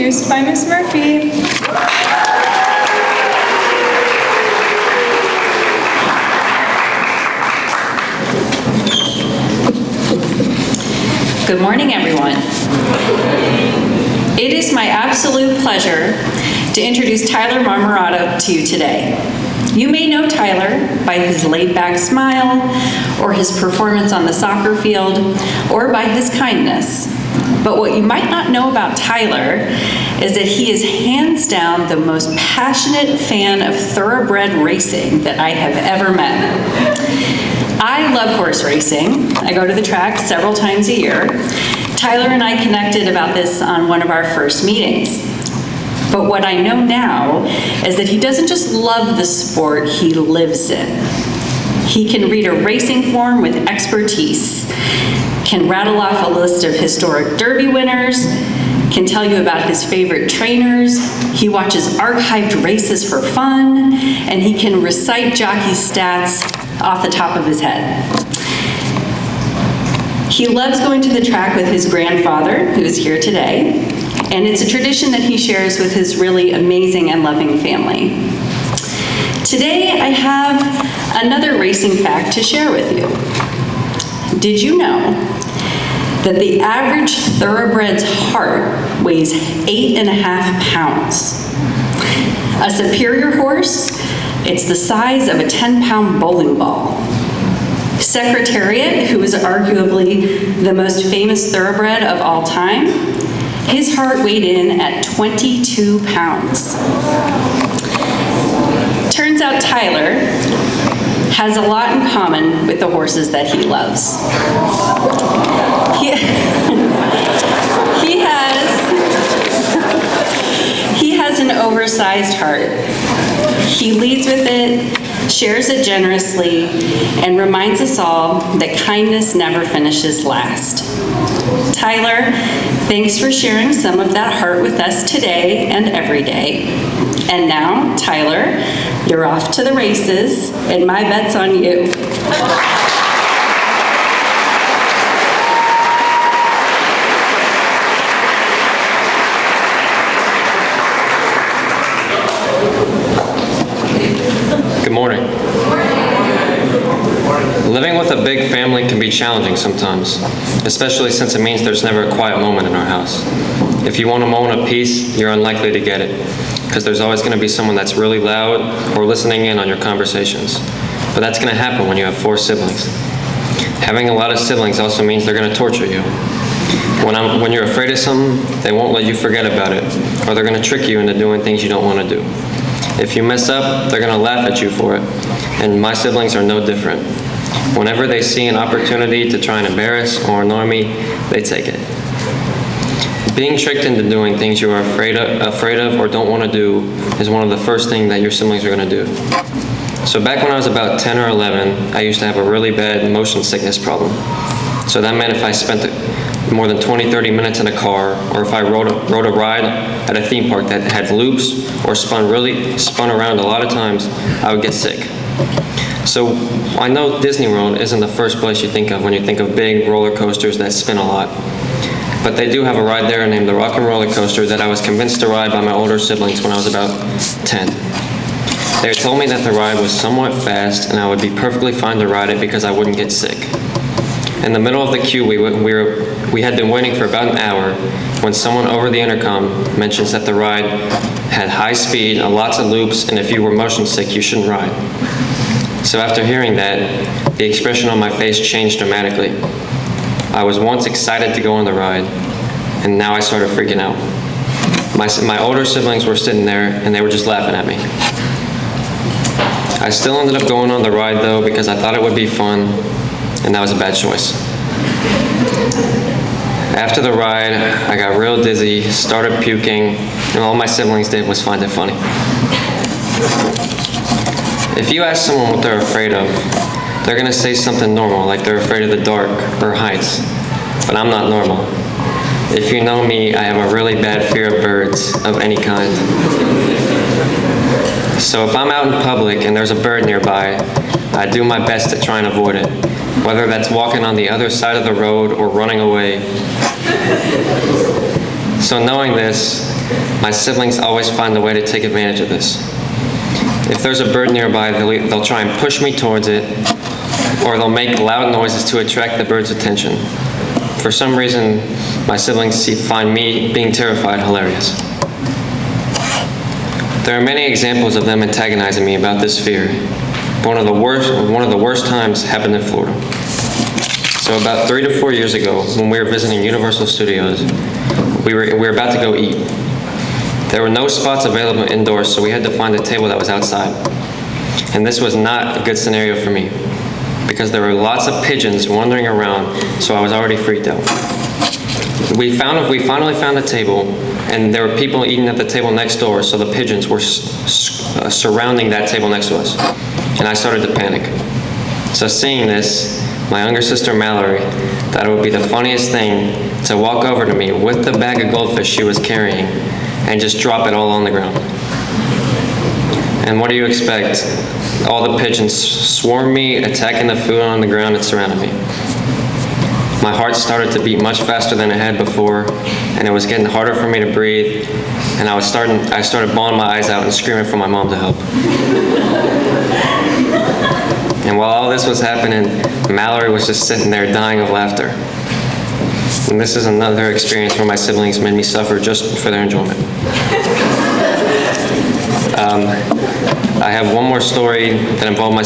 introduced by Ms. Murphy. Good morning, everyone. It is my absolute pleasure to introduce Tyler Marmorato to you today. You may know Tyler by his laid-back smile, or his performance on the soccer field, or by his kindness. But what you might not know about Tyler is that he is hands down the most passionate fan of thoroughbred racing that I have ever met. I love horse racing. I go to the track several times a year. Tyler and I connected about this on one of our first meetings. But what I know now is that he doesn't just love the sport, he lives it. He can read a racing form with expertise, can rattle off a list of historic Derby winners, can tell you about his favorite trainers, he watches archived races for fun, and he can recite jockey stats off the top of his head. He loves going to the track with his grandfather, who is here today, and it's a tradition that he shares with his really amazing and loving family. Today, I have another racing fact to share with you. Did you know that the average thoroughbred's heart weighs 8.5 pounds? A superior horse, it's the size of a 10-pound bowling ball. Secretariat, who is arguably the most famous thoroughbred of all time, his heart weighed in at 22 pounds. Turns out Tyler has a lot in common with the horses that he loves. He has an oversized heart. He leads with it, shares it generously, and reminds us all that kindness never finishes last. Tyler, thanks for sharing some of that heart with us today and every day. And now, Tyler, you're off to the races, and my bet's on you. Good morning. Living with a big family can be challenging sometimes, especially since it means there's never a quiet moment in our house. If you want a moment of peace, you're unlikely to get it, because there's always going to be someone that's really loud or listening in on your conversations. But that's going to happen when you have 4 siblings. Having a lot of siblings also means they're going to torture you. When you're afraid of something, they won't let you forget about it, or they're going to trick you into doing things you don't want to do. If you mess up, they're going to laugh at you for it, and my siblings are no different. Whenever they see an opportunity to try and embarrass or annoy me, they take it. Being tricked into doing things you are afraid of or don't want to do is one of the first things that your siblings are going to do. So back when I was about 10 or 11, I used to have a really bad motion sickness problem. So that meant if I spent more than 20-30 minutes in a car, or if I rode a ride at a theme park that had loops or spun around a lot of times, I would get sick. So I know Disney World isn't the first place you think of when you think of big roller coasters that spin a lot. But they do have a ride there named the Rock and Roller Coaster that I was convinced to ride by my older siblings when I was about 10. They told me that the ride was somewhat fast and I would be perfectly fine to ride it because I wouldn't get sick. In the middle of the queue, we had been waiting for about an hour when someone over the intercom mentions that the ride had high speed, lots of loops, and if you were motion sick, you shouldn't ride. So after hearing that, the expression on my face changed dramatically. I was once excited to go on the ride, and now I started freaking out. My older siblings were sitting there, and they were just laughing at me. I still ended up going on the ride, though, because I thought it would be fun, and that was a bad choice. After the ride, I got real dizzy, started puking, and all my siblings did was find it funny. If you ask someone what they're afraid of, they're going to say something normal, like they're afraid of the dark or heights. But I'm not normal. If you know me, I have a really bad fear of birds of any kind. So if I'm out in public and there's a bird nearby, I do my best to try and avoid it, whether that's walking on the other side of the road or running away. So knowing this, my siblings always find a way to take advantage of this. If there's a bird nearby, they'll try and push me towards it, or they'll make loud noises to attract the bird's attention. For some reason, my siblings find me being terrified hilarious. There are many examples of them antagonizing me about this fear. But one of the worst times happened in Florida. So about 3 to 4 years ago, when we were visiting Universal Studios, we were about to go eat. There were no spots available indoors, so we had to find a table that was outside. And this was not a good scenario for me, because there were lots of pigeons wandering around, so I was already freaked out. We finally found a table, and there were people eating at the table next door, so the pigeons were surrounding that table next to us. And I started to panic. So seeing this, my younger sister Mallory thought it would be the funniest thing to walk over to me with the bag of goldfish she was carrying and just drop it all on the ground. And what do you expect? All the pigeons swarmed me, attacking the food on the ground that surrounded me. My heart started to beat much faster than it had before, and it was getting harder for me to breathe, and I started bawling my eyes out and screaming for my mom to help. And while all this was happening, Mallory was just sitting there dying of laughter. And this is another experience where my siblings made me suffer just for their enjoyment. I have one more story that involved my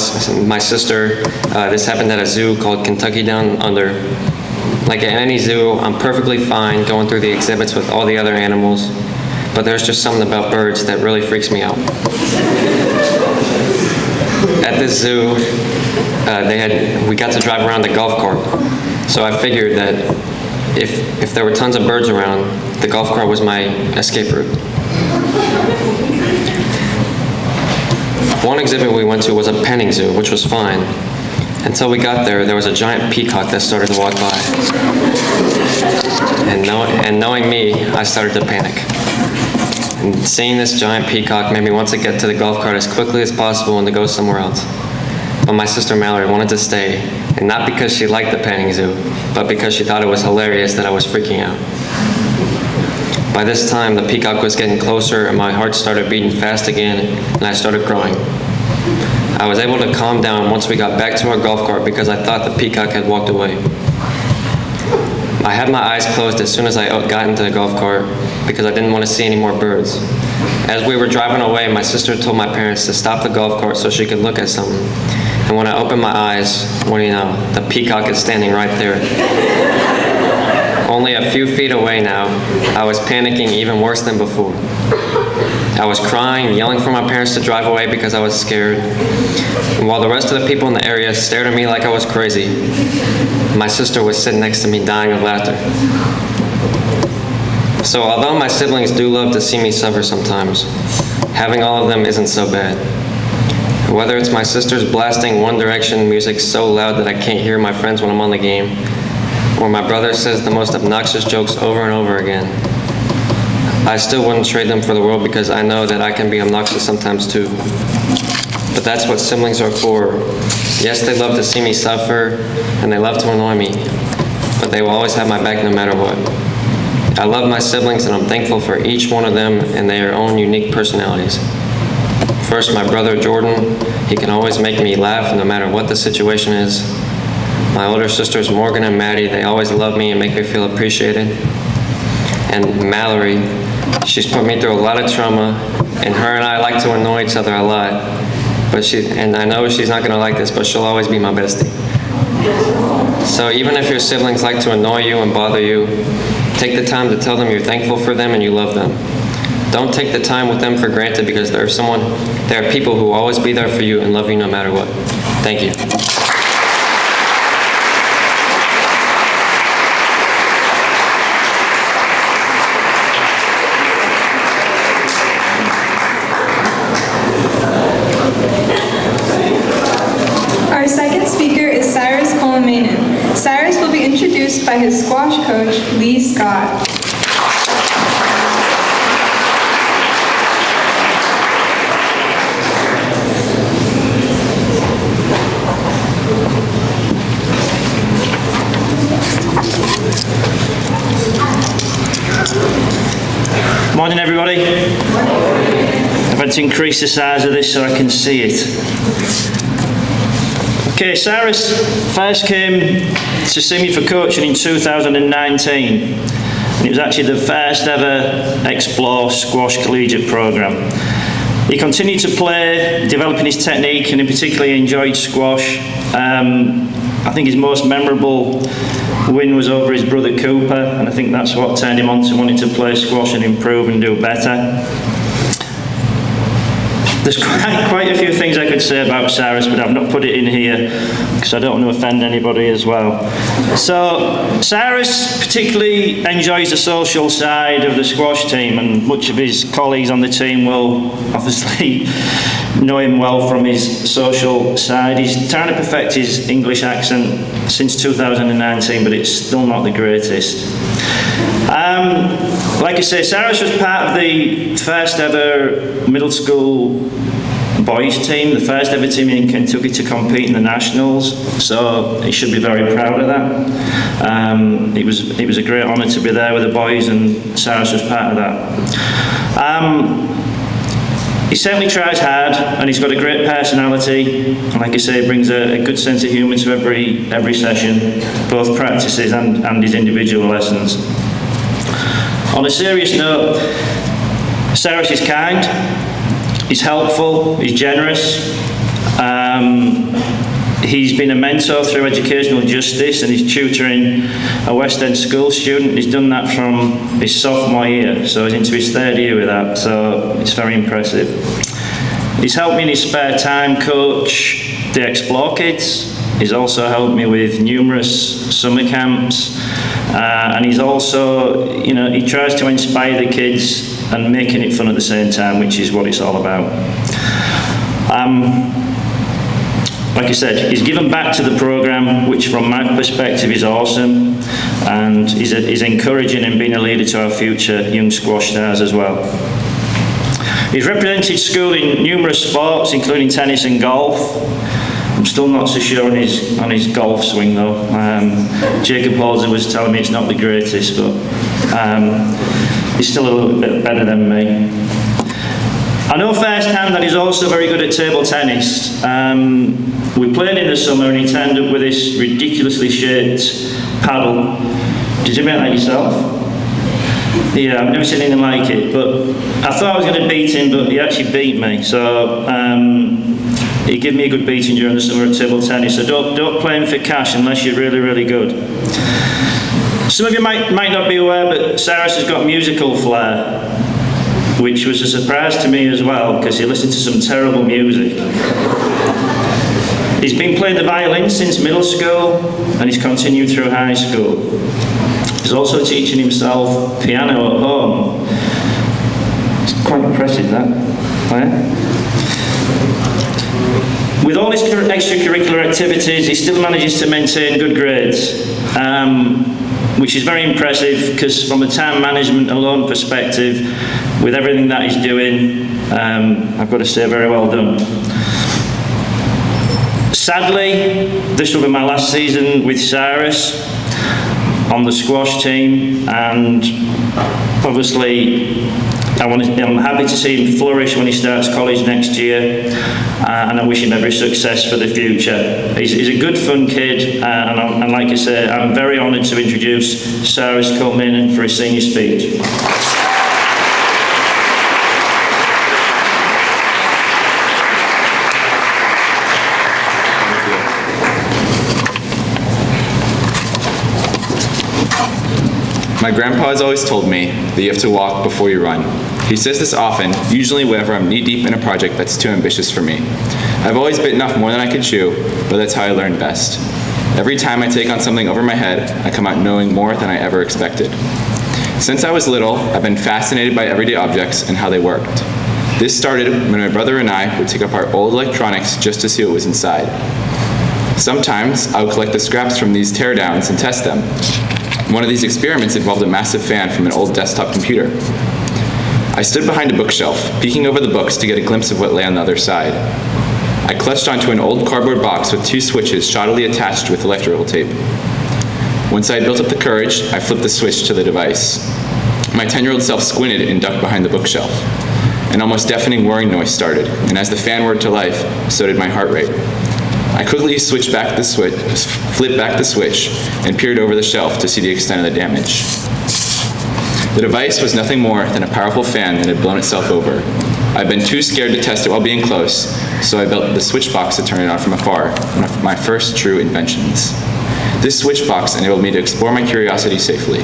sister. This happened at a zoo called Kentucky Down Under. Like at any zoo, I'm perfectly fine going through the exhibits with all the other animals, but there's just something about birds that really freaks me out. At this zoo, we got to drive around the golf cart, so I figured that if there were tons of birds around, the golf cart was my escape route. One exhibit we went to was a petting zoo, which was fine. Until we got there, there was a giant peacock that started to walk by. And knowing me, I started to panic. And seeing this giant peacock made me want to get to the golf cart as quickly as possible and to go somewhere else. But my sister Mallory wanted to stay, and not because she liked the petting zoo, but because she thought it was hilarious that I was freaking out. By this time, the peacock was getting closer, and my heart started beating fast again, and I started crying. I was able to calm down once we got back to our golf cart because I thought the peacock had walked away. I had my eyes closed as soon as I got into the golf cart because I didn't want to see any more birds. As we were driving away, my sister told my parents to stop the golf cart so she could look at something. And when I opened my eyes, what do you know? The peacock is standing right there. Only a few feet away now, I was panicking even worse than before. I was crying, yelling for my parents to drive away because I was scared. And while the rest of the people in the area stared at me like I was crazy, my sister was sitting next to me dying of laughter. So although my siblings do love to see me suffer sometimes, having all of them isn't so bad. Whether it's my sister's blasting One Direction music so loud that I can't hear my friends when I'm on the game, or my brother says the most obnoxious jokes over and over again, I still wouldn't trade them for the world because I know that I can be obnoxious sometimes too. But that's what siblings are for. Yes, they love to see me suffer, and they love to annoy me, but they will always have my back no matter what. I love my siblings, and I'm thankful for each one of them and their own unique personalities. First, my brother Jordan, he can always make me laugh no matter what the situation is. My older sisters Morgan and Maddie, they always love me and make me feel appreciated. And Mallory, she's put me through a lot of trauma, and her and I like to annoy each other a lot. And I know she's not gonna like this, but she'll always be my bestie. So even if your siblings like to annoy you and bother you, take the time to tell them you're thankful for them and you love them. Don't take the time with them for granted because there are people who will always be there for you and love you no matter what. Thank you. Our second speaker is Cyrus Kolehmainen. Cyrus will be introduced by his squash coach, Lee Scott. Morning, everybody. I've had to increase the size of this so I can see it. Okay, Cyrus first came to see me for coaching in 2019. And it was actually the first ever Explore Squash Collegiate programme. He continued to play, developing his technique, and in particular he enjoyed squash. I think his most memorable win was over his brother Cooper, and I think that's what turned him on to wanting to play squash and improve and do better. There's quite a few things I could say about Cyrus, but I've not put it in here because I don't want to offend anybody as well. So Cyrus particularly enjoys the social side of the squash team, and much of his colleagues on the team will obviously know him well from his social side. He's trying to perfect his English accent since 2019, but it's still not the greatest. Like I say, Cyrus was part of the first ever middle school boys team, the first ever team in Kentucky to compete in the nationals, so he should be very proud of that. It was a great honour to be there with the boys, and Cyrus was part of that. He certainly tries hard, and he's got a great personality, and like I say, brings a good sense of humour to every session, both practices and his individual lessons. On a serious note, Cyrus is kind, he's helpful, he's generous. He's been a mentor through educational justice, and he's tutoring a West End school student. He's done that from his sophomore year, so he's into his third year with that, so it's very impressive. He's helped me in his spare time coach the Explore kids. He's also helped me with numerous summer camps, and he's also, he tries to inspire the kids and making it fun at the same time, which is what it's all about. Like I said, he's given back to the programme, which from my perspective is awesome, and he's encouraging and being a leader to our future young squash stars as well. He's represented school in numerous sports, including tennis and golf. I'm still not so sure on his golf swing though. Jacob Holzer was telling me it's not the greatest, but he's still a little bit better than me. I know firsthand that he's also very good at table tennis. We played in the summer and he turned up with this ridiculously shaped paddle. Did you make that yourself? Yeah, I've never seen anything like it, but I thought I was going to beat him, but he actually beat me. So he gave me a good beating during the summer at table tennis. So don't play him for cash unless you're really, really good. Some of you might not be aware, but Cyrus has got musical flair, which was a surprise to me as well, because he listened to some terrible music. He's been playing the violin since middle school, and he's continued through high school. He's also teaching himself piano at home. It's quite impressive, that. Yeah? With all his extracurricular activities, he still manages to maintain good grades, which is very impressive, because from a time management alone perspective, with everything that he's doing, I've got to say very well done. Sadly, this will be my last season with Cyrus on the squash team, and obviously I'm happy to see him flourish when he starts college next year, and I wish him every success for the future. He's a good, fun kid, and like I say, I'm very honoured to introduce Cyrus Kolehmainen for his senior speech. My grandpa has always told me that you have to walk before you run. He says this often, usually whenever I'm knee-deep in a project that's too ambitious for me. I've always bitten off more than I could chew, but that's how I learn best. Every time I take on something over my head, I come out knowing more than I ever expected. Since I was little, I've been fascinated by everyday objects and how they worked. This started when my brother and I would take up our old electronics just to see what was inside. Sometimes I would collect the scraps from these teardowns and test them. One of these experiments involved a massive fan from an old desktop computer. I stood behind a bookshelf, peeking over the books to get a glimpse of what lay on the other side. I clutched onto an old cardboard box with two switches shoddily attached with electrical tape. Once I had built up the courage, I flipped the switch to the device. My 10-year-old self squinted and ducked behind the bookshelf. An almost deafening whirring noise started, and as the fan whirred to life, so did my heart rate. I quickly flipped back the switch, and peered over the shelf to see the extent of the damage. The device was nothing more than a powerful fan that had blown itself over. I'd been too scared to test it while being close, so I built the switch box to turn it on from afar, one of my first true inventions. This switch box enabled me to explore my curiosity safely.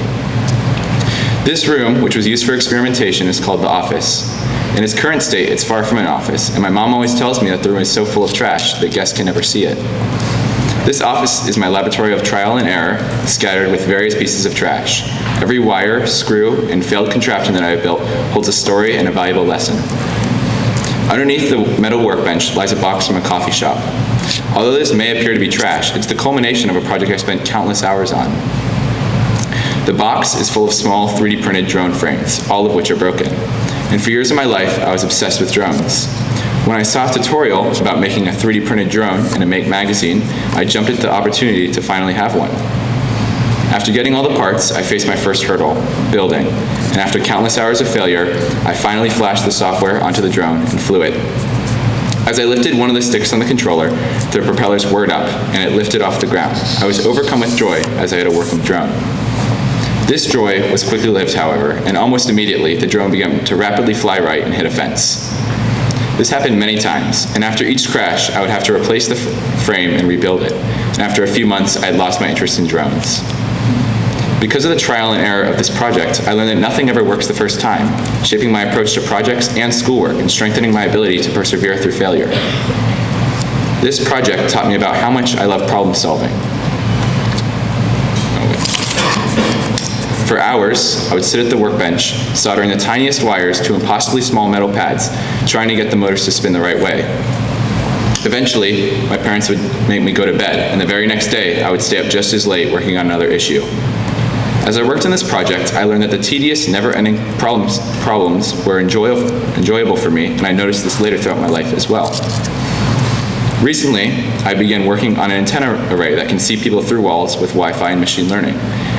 This room, which was used for experimentation, is called the office. In its current state, it's far from an office, and my mom always tells me that the room is so full of trash that guests can never see it. This office is my laboratory of trial and error, scattered with various pieces of trash. Every wire, screw, and failed contraption that I have built holds a story and a valuable lesson. Underneath the metal workbench lies a box from a coffee shop. Although this may appear to be trash, it's the culmination of a project I spent countless hours on. The box is full of small 3D printed drone frames, all of which are broken. And for years of my life, I was obsessed with drones. When I saw a tutorial about making a 3D printed drone in a Make magazine, I jumped at the opportunity to finally have one. After getting all the parts, I faced my first hurdle, building. And after countless hours of failure, I finally flashed the software onto the drone and flew it. As I lifted one of the sticks on the controller, the propellers whirred up, and it lifted off the ground. I was overcome with joy as I had a working drone. This joy was quickly lived, however, and almost immediately, the drone began to rapidly fly right and hit a fence. This happened many times, and after each crash, I would have to replace the frame and rebuild it. And after a few months, I had lost my interest in drones. Because of the trial and error of this project, I learned that nothing ever works the first time, shaping my approach to projects and schoolwork and strengthening my ability to persevere through failure. This project taught me about how much I love problem solving. For hours, I would sit at the workbench, soldering the tiniest wires to impossibly small metal pads, trying to get the motors to spin the right way. Eventually, my parents would make me go to bed, and the very next day, I would stay up just as late working on another issue. As I worked on this project, I learned that the tedious, never-ending problems were enjoyable for me, and I noticed this later throughout my life as well. Recently, I began working on an antenna array that can see people through walls with Wi-Fi and machine learning.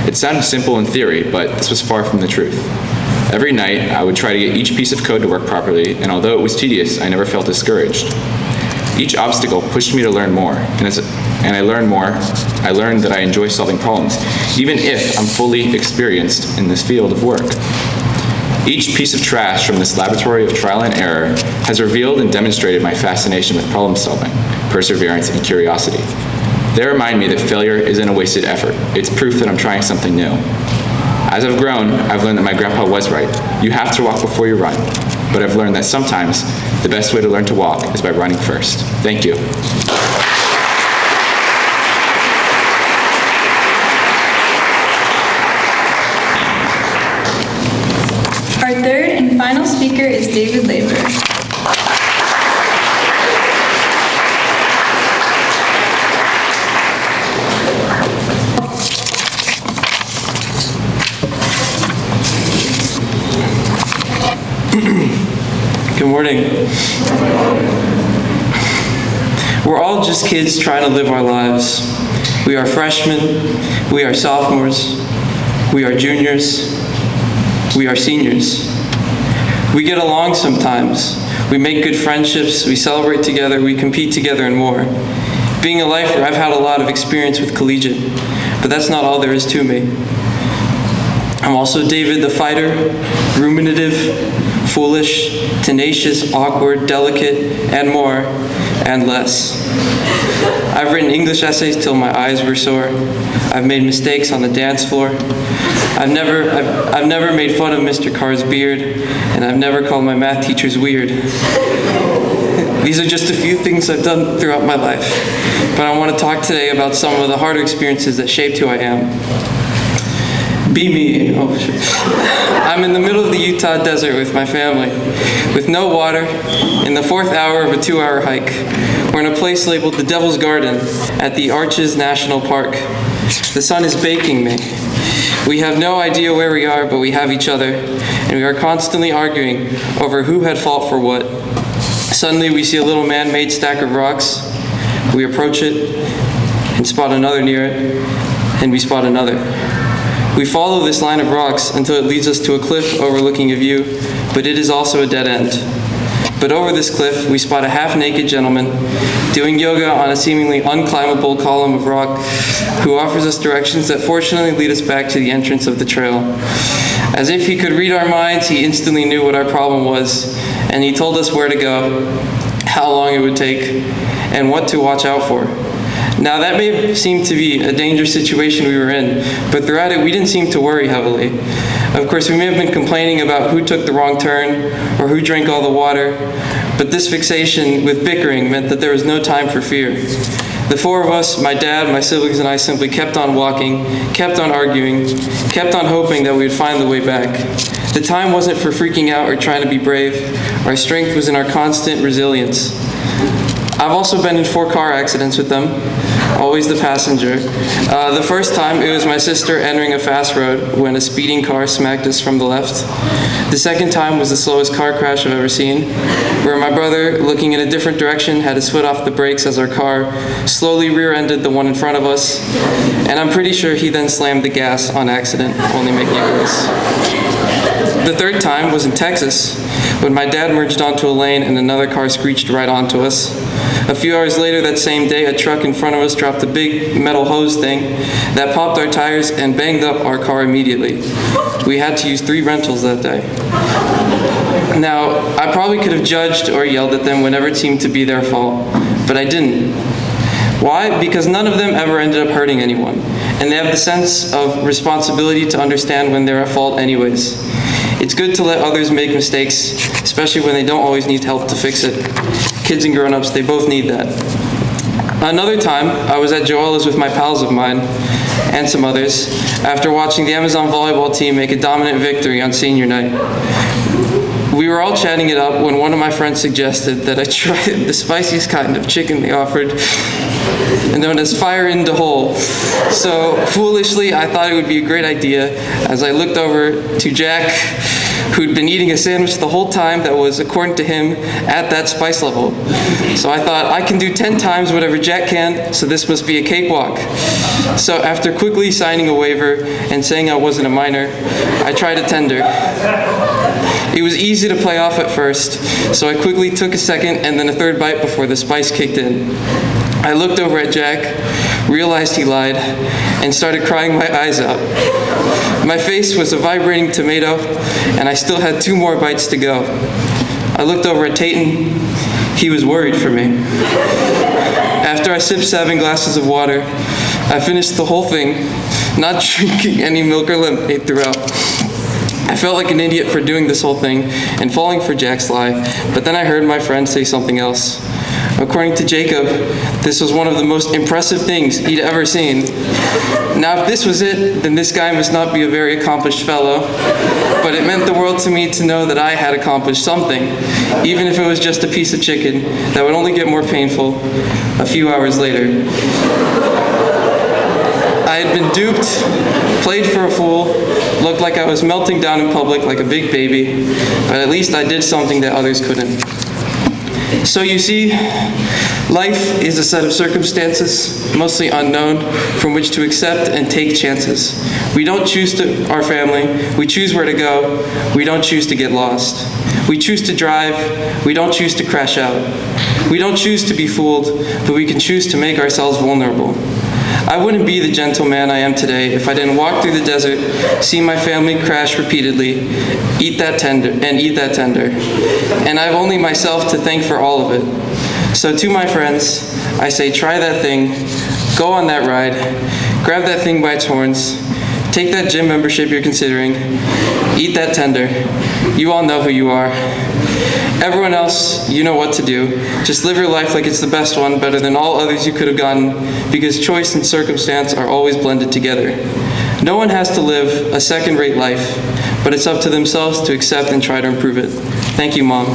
It sounded simple in theory, but this was far from the truth. Every night, I would try to get each piece of code to work properly, and although it was tedious, I never felt discouraged. Each obstacle pushed me to learn more, and I learned that I enjoy solving problems, even if I'm fully experienced in this field of work. Each piece of trash from this laboratory of trial and error has revealed and demonstrated my fascination with problem solving, perseverance, and curiosity. They remind me that failure isn't a wasted effort. It's proof that I'm trying something new. As I've grown, I've learned that my grandpa was right. You have to walk before you run. But I've learned that sometimes the best way to learn to walk is by running first. Thank you. Our third and final speaker is David Labor. Good morning. We're all just kids trying to live our lives. We are freshmen, we are sophomores, we are juniors, we are seniors. We get along sometimes. We make good friendships, we celebrate together, we compete together, and more. Being a lifer, I've had a lot of experience with collegiate, but that's not all there is to me. I'm also David the fighter, ruminative, foolish, tenacious, awkward, delicate, and more, and less. I've written English essays till my eyes were sore. I've made mistakes on the dance floor. I've never made fun of Mr. Carr's beard, and I've never called my math teachers weird. These are just a few things I've done throughout my life, but I want to talk today about some of the harder experiences that shaped who I am. Be me. Oh, sure. I'm in the middle of the Utah desert with my family, with no water, in the 4th hour of a 2-hour hike. We're in a place labeled the Devil's Garden at the Arches National Park. The sun is baking me. We have no idea where we are, but we have each other, and we are constantly arguing over who had fault for what. Suddenly we see a little man-made stack of rocks. We approach it and spot another near it, and we spot another. We follow this line of rocks until it leads us to a cliff overlooking a view, but it is also a dead end. But over this cliff, we spot a half-naked gentleman doing yoga on a seemingly unclimbable column of rock who offers us directions that fortunately lead us back to the entrance of the trail. As if he could read our minds, he instantly knew what our problem was, and he told us where to go, how long it would take, and what to watch out for. Now, that may seem to be a dangerous situation we were in, but throughout it, we didn't seem to worry heavily. Of course, we may have been complaining about who took the wrong turn or who drank all the water, but this fixation with bickering meant that there was no time for fear. The four of us, my dad, my siblings, and I simply kept on walking, kept on arguing, kept on hoping that we would find the way back. The time wasn't for freaking out or trying to be brave. Our strength was in our constant resilience. I've also been in 4 car accidents with them, always the passenger. The first time, it was my sister entering a fast road when a speeding car smacked us from the left. The second time was the slowest car crash I've ever seen, where my brother, looking in a different direction, had his foot off the brakes as our car slowly rear-ended the one in front of us, and I'm pretty sure he then slammed the gas on accident, only making it worse. The third time was in Texas, when my dad merged onto a lane and another car screeched right onto us. A few hours later that same day, a truck in front of us dropped a big metal hose thing that popped our tires and banged up our car immediately. We had to use 3 rentals that day. Now, I probably could have judged or yelled at them whenever it seemed to be their fault, but I didn't. Why? Because none of them ever ended up hurting anyone, and they have the sense of responsibility to understand when they're at fault anyways. It's good to let others make mistakes, especially when they don't always need help to fix it. Kids and grown-ups, they both need that. Another time, I was at Joella's with my pals of mine and some others after watching the Amazon volleyball team make a dominant victory on senior night. We were all chatting it up when one of my friends suggested that I try the spiciest kind of chicken they offered, known as fire in the hole. So foolishly, I thought it would be a great idea as I looked over to Jack, who'd been eating a sandwich the whole time that was, according to him, at that spice level. So I thought, I can do 10 times whatever Jack can, so this must be a cakewalk. So after quickly signing a waiver and saying I wasn't a minor, I tried a tender. It was easy to play off at first, so I quickly took a second and then a third bite before the spice kicked in. I looked over at Jack, realized he lied, and started crying my eyes out. My face was a vibrating tomato, and I still had 2 more bites to go. I looked over at Tayton. He was worried for me. After I sipped 7 glasses of water, I finished the whole thing, not drinking any milk or lemonade throughout. I felt like an idiot for doing this whole thing and falling for Jack's lie, but then I heard my friend say something else. According to Jacob, this was one of the most impressive things he'd ever seen. Now, if this was it, then this guy must not be a very accomplished fellow, but it meant the world to me to know that I had accomplished something, even if it was just a piece of chicken that would only get more painful a few hours later. I had been duped, played for a fool, looked like I was melting down in public like a big baby, but at least I did something that others couldn't. So you see, life is a set of circumstances, mostly unknown, from which to accept and take chances. We don't choose our family, we choose where to go, we don't choose to get lost. We choose to drive, we don't choose to crash out. We don't choose to be fooled, but we can choose to make ourselves vulnerable. I wouldn't be the gentleman I am today if I didn't walk through the desert, see my family crash repeatedly, eat that tender. And I've only myself to thank for all of it. So to my friends, I say try that thing, go on that ride, grab that thing by its horns, take that gym membership you're considering, eat that tender. You all know who you are. Everyone else, you know what to do. Just live your life like it's the best one, better than all others you could have gotten, because choice and circumstance are always blended together. No one has to live a second-rate life, but it's up to themselves to accept and try to improve it. Thank you, Mom.